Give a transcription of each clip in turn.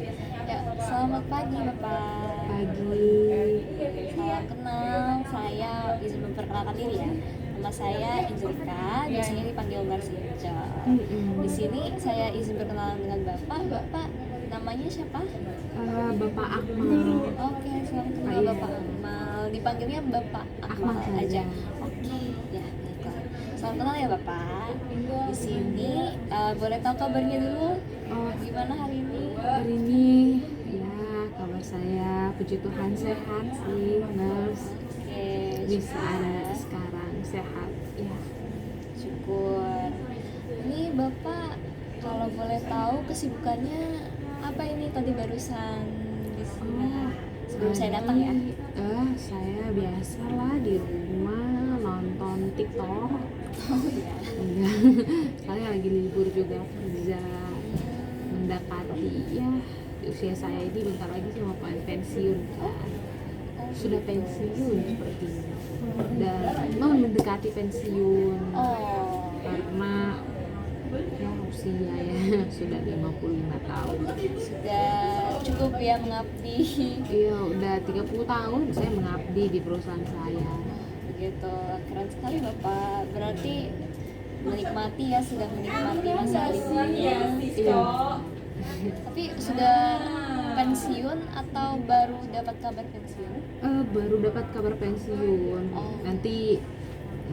Ya, selamat pagi Bapak. Pagi. Salam kenal, saya izin memperkenalkan diri ya. Nama saya Angelika, biasanya dipanggil Marsinca. Di Mm-mm. sini saya izin berkenalan dengan Bapak. Bapak namanya siapa? Bapak Akmal. Oke, selamat kenal Iya, Bapak Akmal. Dipanggilnya Bapak Akmal Akmal saja. aja. Oke, ya baiklah. Salam kenal ya Bapak. Di sini boleh tahu kabarnya dulu? Oh, Gimana hari ini? hari ini ya kabar saya puji Tuhan sehat sih, nurse. Oke, Bisa ada syukur. sekarang sehat. Ya. Syukur. Ini Bapak kalau boleh tahu kesibukannya apa ini tadi barusan di sini Oh, sebelum saya datang ya? saya biasalah di rumah nonton TikTok. Oh ya. Iya. Saya lagi libur juga kerja. Mendekati ya di usia saya ini bentar lagi saya mau pensiun kan. Sudah pensiun sepertinya dan mau mendekati pensiun Oh, karena ya usia ya sudah 55 tahun. sudah cukup ya mengabdi. Iya, udah 30 tahun saya mengabdi di perusahaan saya. Begitu, keren sekali Bapak. Berarti menikmati ya, sudah menikmati masa liburnya. Iya. Tapi sudah pensiun atau baru dapat kabar pensiun? Baru dapat kabar pensiun. Oh. Nanti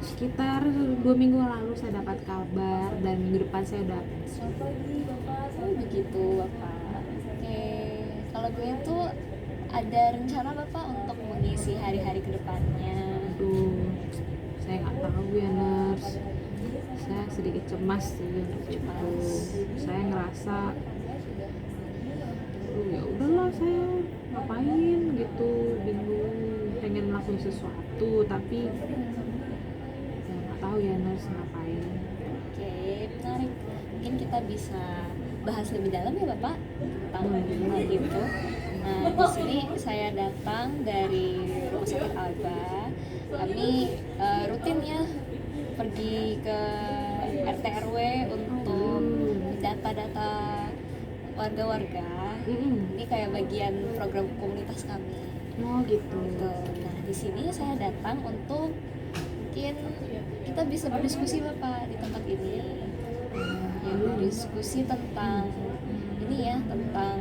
sekitar 2 minggu lalu saya dapat kabar dan minggu depan saya udah pensiun. Oh begitu Bapak. Oke, kalau begitu ada rencana Bapak untuk mengisi hari-hari kedepannya? Aduh, saya nggak tahu ya nurse. Saya sedikit cemas sih untuk itu. Saya ngerasa, ya udahlah saya ngapain gitu, bingung, pengen melakukan sesuatu tapi saya nggak tahu ya nurse ngapain. Oke, menarik. Mungkin kita bisa bahas lebih dalam ya Bapak tentang hal itu. Nah, di sini saya datang dari Rumah Sakit Alba. Kami rutin ya pergi ke RT RW untuk data-data warga-warga. Ini kayak bagian program komunitas kami. Oh gitu. Gitu. Nah, di sini saya datang untuk mungkin kita bisa berdiskusi Bapak di tempat ini. Ya, berdiskusi tentang ini ya, tentang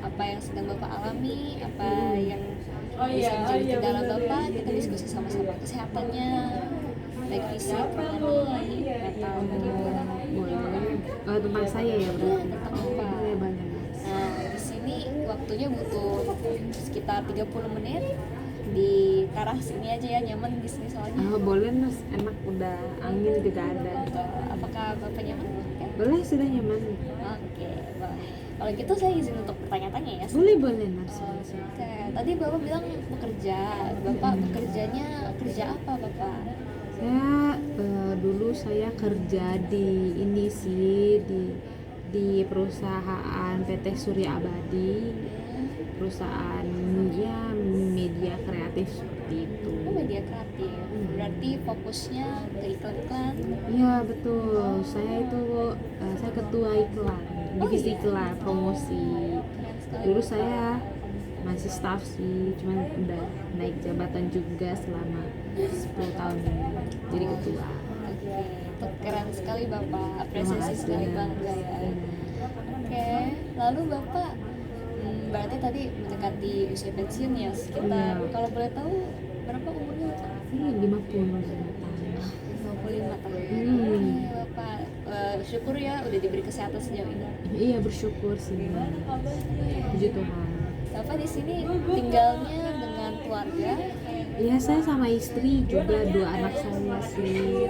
apa yang sedang Bapak alami, apa yang bisa menjadi kendala Bapak. Kita diskusi sama-sama kesehatannya, baik fisik, rohani, mental, begitu. Boleh. Tentang saya ya berarti. Tentang Bapak. Boleh banget. Nah, di sini waktunya butuh sekitar 30 menit di teras ini aja ya, nyaman di sini soalnya. Boleh nurse, enak udah angin juga ada. Apakah Bapak nyaman? Ya? Boleh, sudah nyaman. Oke, boleh. Kalau gitu saya izin untuk bertanya-tanya ya. Boleh nurse. Oke, tadi Bapak bilang bekerja. Bapak bekerjanya kerja apa Bapak? Saya dulu saya kerja di ini sih di perusahaan PT Surya Abadi, perusahaan ya media kreatif seperti itu. Oh, media kreatif. Berarti fokusnya ke iklan-iklan. Iya betul, saya ketua iklan, divisi iklan promosi. Keren sekali. Dulu saya masih staff sih, cuman udah naik jabatan juga selama 10 tahun ini jadi ketua. Oke, itu keren sekali Bapak. Apresiasi sekali, bangga ya. Oke, lalu Bapak berarti tadi mendekati usia pensiun ya, sekitar kalau boleh tahu berapa umurnya Bapak? Ini 55 tahun. 55 tahun. Bapak syukur ya udah diberi kesehatan sejauh ini. Iya bersyukur sih, puji Tuhan. Bapak di sini tinggalnya dengan keluarga? Iya, saya sama istri juga, 2 anak saya sih.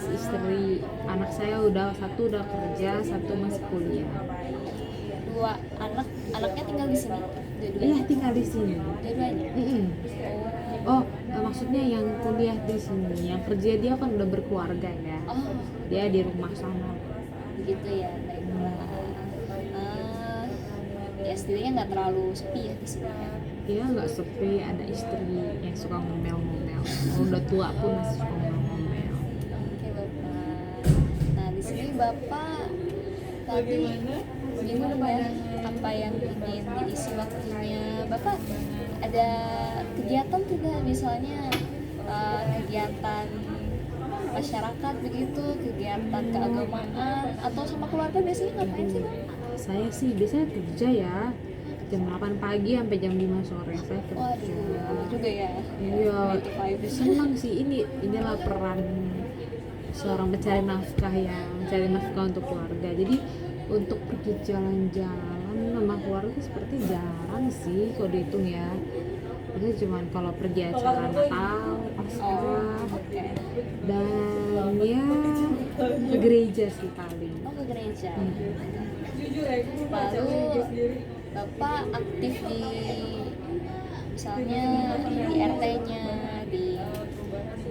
Istri, anak saya satu udah kerja, satu masih kuliah. 2 anaknya tinggal di sini? Iya, tinggal di sini. Dua-duanya? Oh, maksudnya yang kuliah di sini, yang kerja dia kan udah berkeluarga ya. Oh, Dia di rumah sana. begitu ya, baiklah. Ya setidaknya nggak terlalu sepi ya di sini ya. Iya, nggak sepi, ada istri yang suka ngomel-ngomel. Udah tua pun masih suka ngomel-ngomel. Oke Bapak. Nah di sini Bapak tadi bingung ya apa apa yang ingin diisi waktunya Bapak, ada kegiatan tidak, misalnya kegiatan masyarakat begitu, kegiatan keagamaan, atau sama keluarga biasanya ngapain sih Bang? Saya sih biasanya kerja ya, jam 8 pagi sampai jam 5 sore saya kerja. Waduh, lama juga ya. Iya, 9 to 5. senang sih, inilah peran seorang pencari nafkah ya, mencari nafkah untuk keluarga. Jadi untuk pergi jalan-jalan sama keluarga seperti jarang sih kalau dihitung ya. Itu cuman kalau pergi acara Natal, Paskah, Oke. dan ya ke gereja sih paling. Oh, ke gereja. Lalu Bapak aktif di, misalnya di RT-nya, di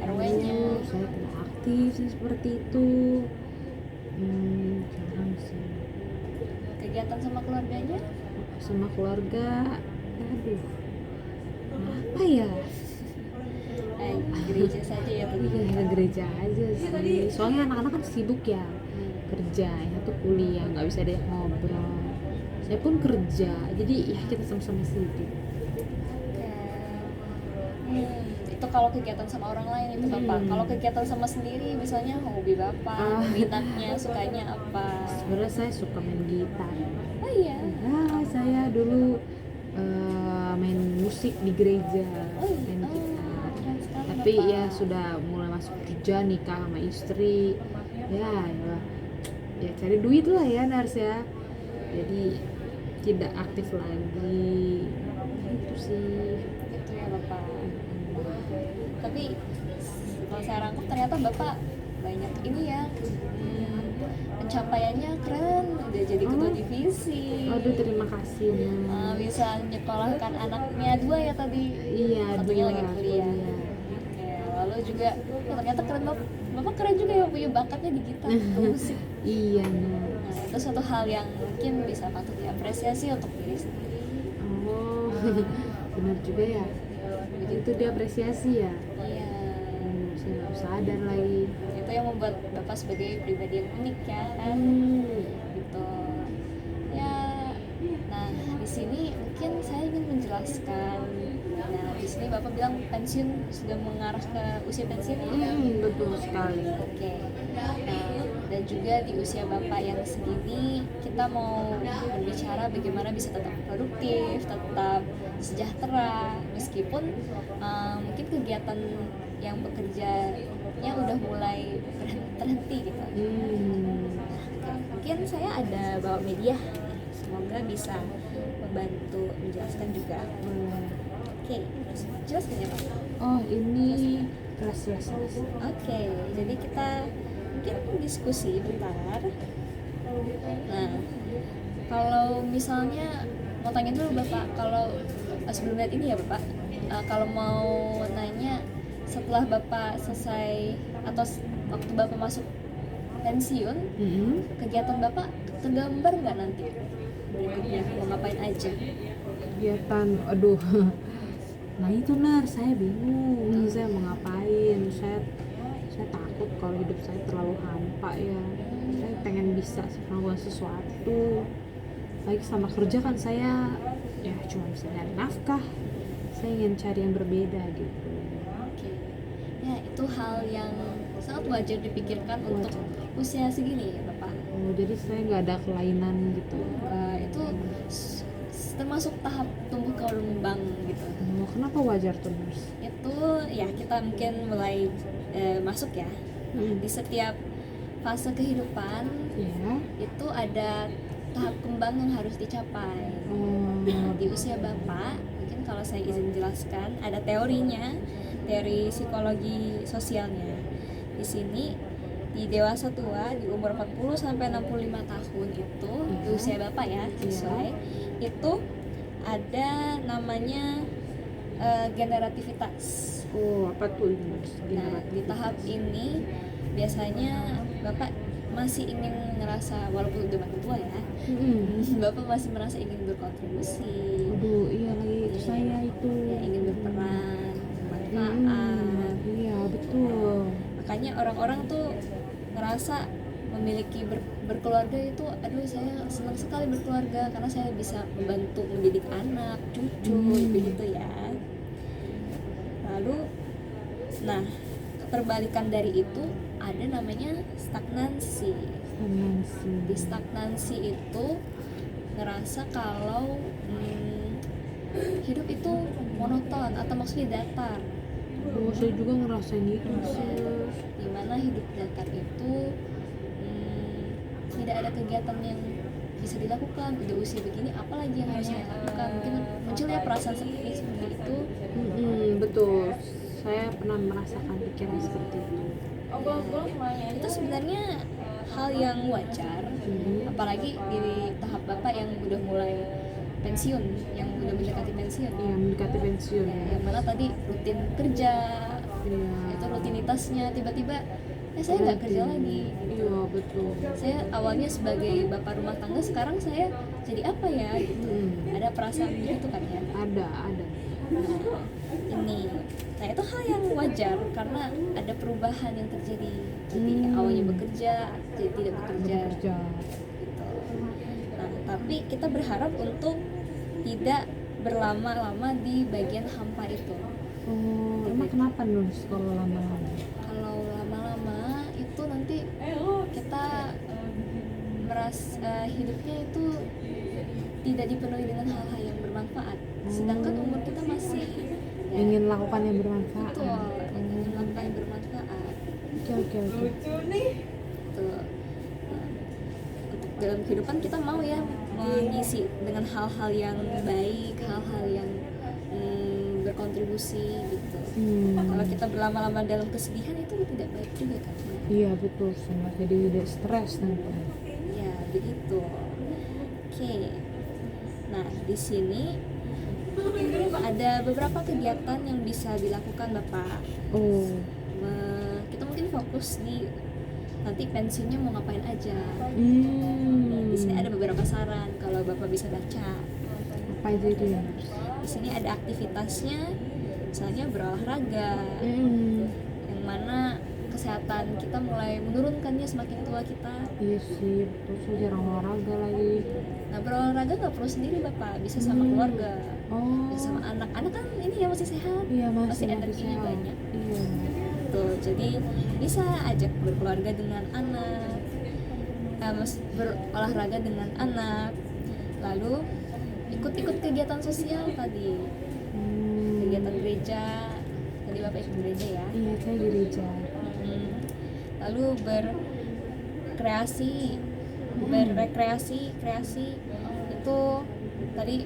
RW-nya. Saya tidak aktif sih seperti itu. Jarang sih. Kegiatan sama keluarganya? Sama keluarga, aduh, apa ya? Gereja saja ya tadi. Iya, ke gereja aja sih. Soalnya anak-anak kan sibuk ya, kerja ya tuh kuliah, nggak bisa deh ngobrol. Saya pun kerja, jadi ya kita sama-sama sibuk. Itu kalau kegiatan sama orang lain itu Bapak. Kalau kegiatan sama sendiri, misalnya hobi Bapak, minatnya, sukanya apa? Sebenarnya saya suka main gitar. Oh iya. Nah, saya dulu main musik di gereja, main gitar. Keren sekali, Tapi Bapak. ya sudah mulai masuk kerja, nikah sama istri, ya cari duit lah ya Nars ya. Jadi tidak aktif lagi. Itu sih. Gitu ya Bapak. Tapi kalau saya rangkum ternyata Bapak banyak ini ya, pencapaiannya keren, udah jadi ketua divisi. Aduh, terima kasih Bisa nyekolahkan anaknya 2 ya tadi. Iya, Satunya dua lagi kuliah. Oke, lalu juga ternyata keren Bapak keren juga ya, punya bakatnya di gitar, musik. Iya Nah, itu suatu hal yang mungkin bisa patut diapresiasi untuk diri sendiri. Oh, benar juga ya. Itu diapresiasi ya. Iya. Saya baru sadar lagi. Itu yang membuat Bapak sebagai pribadi yang unik ya kan. Gitu. Ya. Nah, di sini mungkin saya ingin menjelaskan. Nah, di sini Bapak bilang pensiun, sudah mengarah ke usia pensiun ya. Betul sekali. Oke. Nah, dan juga di usia Bapak yang segini, kita mau berbicara bagaimana bisa tetap produktif, tetap sejahtera, meskipun mungkin kegiatan yang bekerjanya udah mulai terhenti gitu. Mungkin saya ada bawa media, semoga bisa membantu menjelaskan juga. Oke, jelaskan ya Pak. Oh, ini kelas. Oke, jadi kita mungkin diskusi bentar. Nah, kalau misalnya mau tanya dulu Bapak, kalau sebelum lihat ini ya Bapak, kalau mau nanya setelah Bapak selesai atau waktu Bapak masuk pensiun, kegiatan Bapak tergambar nggak nanti berikutnya, mau ngapain aja? Kegiatan, aduh. Nah itu saya bingung, saya mau ngapain. Saya takut kalau hidup saya terlalu hampa ya. Saya pengen bisa melakukan sesuatu. Baik sama kerja kan saya ya cuma bisa nyari nafkah. Saya ingin cari yang berbeda gitu. Oke. Ya, itu hal yang sangat wajar dipikirkan untuk usia segini ya Bapak. Oh, jadi saya nggak ada kelainan gitu. Itu termasuk tahap tumbuh kembang gitu. Oh, kenapa wajar tuh Nurs? Itu ya kita mungkin mulai masuk ya. Di setiap fase kehidupan Ya. itu ada tahap kembang yang harus dicapai. Di usia Bapak, mungkin kalau saya izin jelaskan, ada teorinya, teori psikologi sosialnya. Di sini di dewasa tua, di umur 40 sampai 65 tahun itu, di usia Bapak ya, sesuai, itu ada namanya generativitas. Oh, apa tuh ini? Nah, di tahap ini biasanya Bapak masih ingin ngerasa, walaupun udah makin tua ya, Bapak masih merasa ingin berkontribusi. Aduh, iya lagi itu saya itu. Ya, ingin berperan, bermanfaat. Iya, betul. Makanya orang-orang tuh ngerasa memiliki berkeluarga itu, aduh saya senang sekali berkeluarga karena saya bisa membantu mendidik anak, cucu, begitu ya. Lalu, nah terbalikan dari itu ada namanya stagnansi. Di stagnansi itu ngerasa kalau hidup itu monoton atau maksudnya datar. Saya juga ngerasain itu sih. Dimana hidup datar itu tidak ada kegiatan yang bisa dilakukan. Udah usia begini, apalagi yang harus saya lakukan? Mungkin muncul ya perasaan seperti itu. Betul, saya pernah merasakan pikiran seperti itu. Itu sebenarnya hal yang wajar, apalagi di tahap bapak yang udah mulai pensiun, yang udah mendekati pensiun. Iya, mendekati pensiun. Yang mana tadi rutin kerja, Iya. itu rutinitasnya tiba-tiba saya nggak kerja lagi. Iya, betul. Saya awalnya sebagai bapak rumah tangga, sekarang saya jadi apa ya? Gitu. Ada perasaan begitu kan ya? Ada. Ini, nah itu hal yang wajar karena ada perubahan yang terjadi. Jadi awalnya bekerja, jadi tidak bekerja. Gitu. Nah, tapi kita berharap untuk tidak berlama-lama di bagian hampa itu. Emang kenapa nulis kalau lama-lama? Kalau lama-lama itu nanti kita merasa hidupnya itu tidak dipenuhi dengan hal-hal yang bermanfaat. Sedangkan umur kita masih ingin lakukan yang bermanfaat. Betul, ingin melakukan yang bermanfaat. Oke. Betul. Untuk dalam kehidupan kita mau ya mengisi dengan hal-hal yang baik, hal-hal yang berkontribusi gitu. Kalau kita berlama-lama dalam kesedihan itu tidak baik juga kan? Iya betul, sama jadi udah stres nanti. Ya begitu. Oke. Nah di sini ada beberapa kegiatan yang bisa dilakukan Bapak. Kita mungkin fokus di nanti pensiunnya mau ngapain aja. Di sini ada beberapa saran kalau Bapak bisa baca. Apa aja itu ya? Di sini ada aktivitasnya, misalnya berolahraga, yang mana kesehatan kita mulai menurunkannya semakin tua kita. Iya sih, terus saya jarang olahraga lagi. Nah berolahraga nggak perlu sendiri Bapak, bisa sama keluarga, bisa sama anak-anak kan ini ya masih sehat, Iya, masih energinya sehat. banyak. Iya. Tuh, jadi bisa ajak berkeluarga dengan anak, berolahraga dengan anak, lalu ikut kegiatan sosial tadi, kegiatan gereja. Tadi Bapak ikut gereja ya? Iya, saya gereja. Lalu berrekreasi itu tadi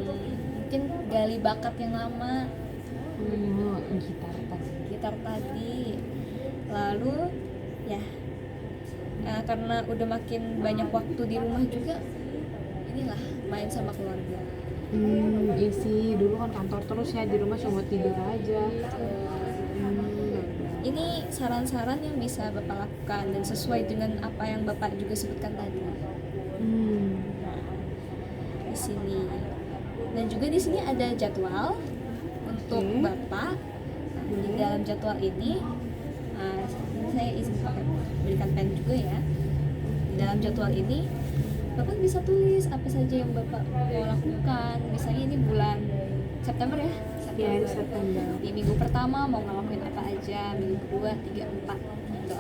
mungkin gali bakat yang lama, gitar tadi. Lalu ya karena udah makin banyak waktu di rumah juga, inilah main sama keluarga. Iya sih, dulu kan kantor terus ya, di rumah cuma tidur aja. Ini saran-saran yang bisa Bapak lakukan dan sesuai dengan apa yang Bapak juga sebutkan tadi. Di sini. Dan juga di sini ada jadwal untuk Bapak. Di dalam jadwal ini saya izin pakai berikan pen juga ya. Di dalam jadwal ini Bapak bisa tulis apa saja yang Bapak mau lakukan. Misalnya ini bulan September ya. Ya, di September. Di minggu pertama mau ngelakuin apa aja, minggu kedua, 3, 4 gitu.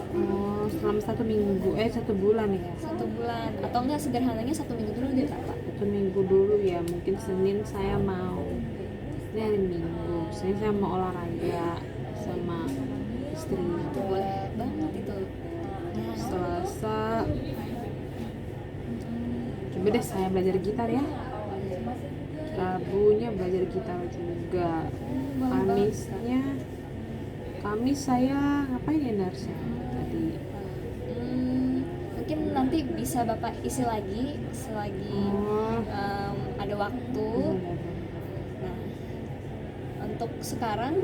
Selama 1 minggu, 1 bulan ya? 1 bulan, atau enggak sederhananya 1 minggu dulu deh Bapak. 1 minggu dulu ya, mungkin Senin saya mau, ini hari Minggu, saya mau olahraga sama istri. Itu boleh banget itu. Selasa, coba deh saya belajar gitar ya. Rabunya belajar gitar juga. Kamis saya ngapain ya Narsa tadi? Mungkin nanti bisa Bapak isi lagi selagi ada waktu. Nah, untuk sekarang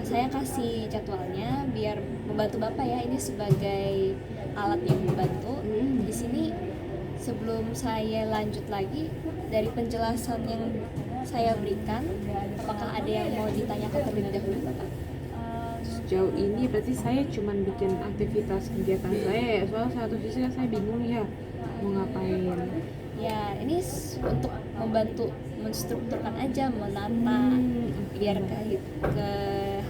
saya kasih jadwalnya biar membantu Bapak ya, ini sebagai alat yang membantu. Di sini sebelum saya lanjut lagi dari penjelasan yang saya berikan, apakah ada yang mau ditanyakan terlebih dahulu Bapak? sejauh ini berarti saya cuman bikin aktivitas kegiatan saya ya, soalnya satu sisi kan saya bingung ya mau ngapain. Ya ini untuk membantu menstrukturkan aja, menata biar ke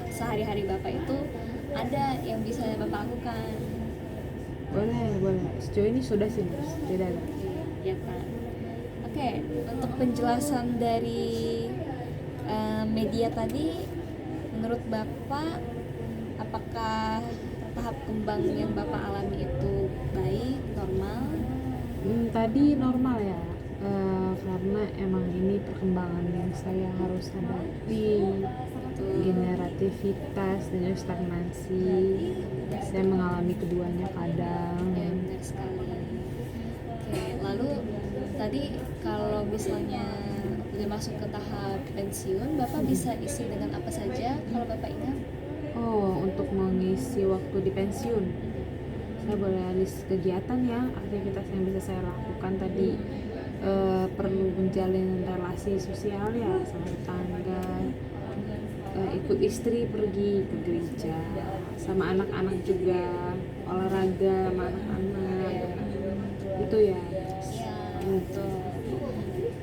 sehari-hari bapak itu ada yang bisa bapak lakukan. Boleh sejauh ini sudah sih Nurs, tidak ada. Ya kan. Oke, untuk penjelasan dari media tadi, menurut bapak apakah tahap kembang yang bapak alami itu baik, normal? Tadi normal ya, karena emang ini perkembangan yang saya harus hadapi, generativitas dan juga stagnasi. Saya mengalami keduanya kadang. Ya benar sekali. Oke, lalu tadi kalau misalnya udah masuk ke tahap pensiun, bapak bisa isi dengan apa saja kalau bapak ingat? Oh, untuk mengisi waktu di pensiun, saya boleh list kegiatan ya, aktivitas yang bisa saya lakukan tadi. Perlu menjalin relasi sosial ya sama tetangga, ikut istri pergi ke gereja, sama anak-anak juga, olahraga sama anak-anak, itu ya. Ya, betul.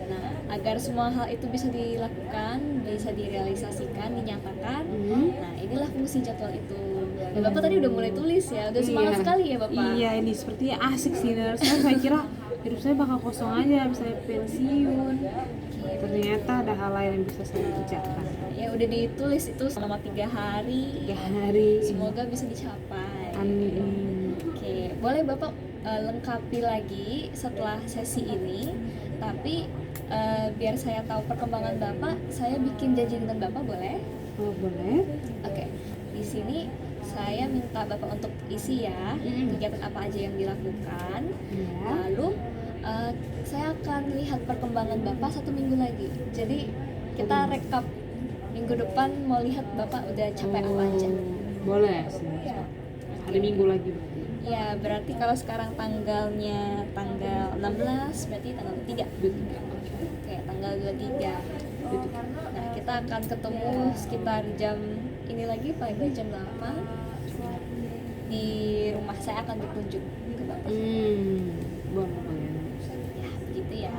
Nah, agar semua hal itu bisa dilakukan, bisa direalisasikan, dinyatakan, nah inilah fungsi jadwal itu. Dan bapak tadi udah mulai tulis ya, udah semangat sekali ya bapak. Iya, ini sepertinya asik sih. Saya kira hidup saya bakal kosong aja, bisa pensiun. Ternyata ada hal lain yang bisa saya kerjakan. Ya udah ditulis itu selama 3 hari. 3 hari. Semoga bisa dicapai. Amin. Oke, boleh bapak lengkapi lagi setelah sesi ini. Tapi biar saya tahu perkembangan bapak, saya bikin janji dengan bapak, boleh? Oh, boleh. Oke, di sini saya minta bapak untuk isi ya kegiatan apa aja yang dilakukan. Ya. Lalu saya akan lihat perkembangan bapak 1 minggu lagi. Jadi kita rekap minggu depan, mau lihat bapak udah capai apa aja. Boleh sih. Hari Minggu lagi. Ya berarti kalau sekarang tanggalnya tanggal 16, berarti tanggal 3. Oke, tanggal 23. Nah, kita akan ketemu sekitar jam ini lagi, paling nggak jam 8 di rumah. Saya akan berkunjung ke bapak. Boleh. Ya begitu ya.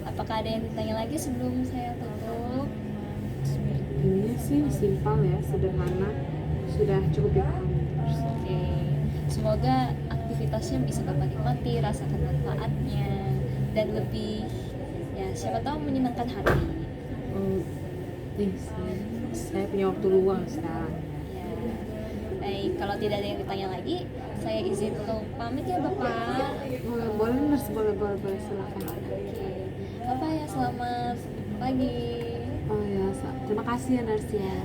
Apakah ada yang ditanya lagi sebelum saya tutup? Ini sih simpel ya, sederhana, sudah cukup dipahami. Oke, semoga aktivitasnya bisa bapak nikmati, rasakan manfaatnya, dan lebih ya siapa tahu menyenangkan hati. Nih, saya punya waktu luang sekarang. Ya, baik, kalau tidak ada yang ditanya lagi, saya izin untuk pamit ya bapak. Boleh Nurs, boleh silakan. Oke, bapak ya, selamat pagi. Oh ya, terima kasih ya Nurs ya.